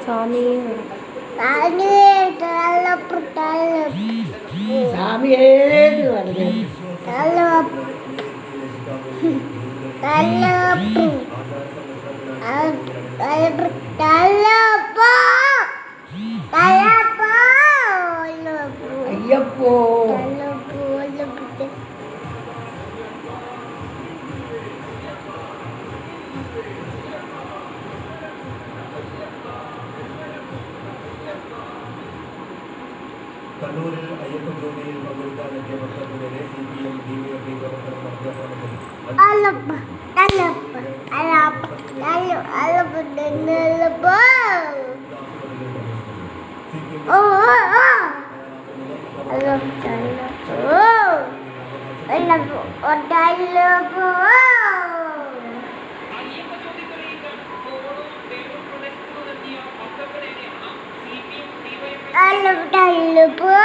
സ്വാമി സ്വാമി ഏത് പറഞ്ഞു അയ്യപ്പോ കണ്ണൂരിൽ അയ്യപ്പ ജ്യോതിയിൽ പങ്കെടുക്കാനെത്തിയ ഭക്തർക്കെതിരെ CPM DYFI പ്രവർത്തനം നടത്തിയ I love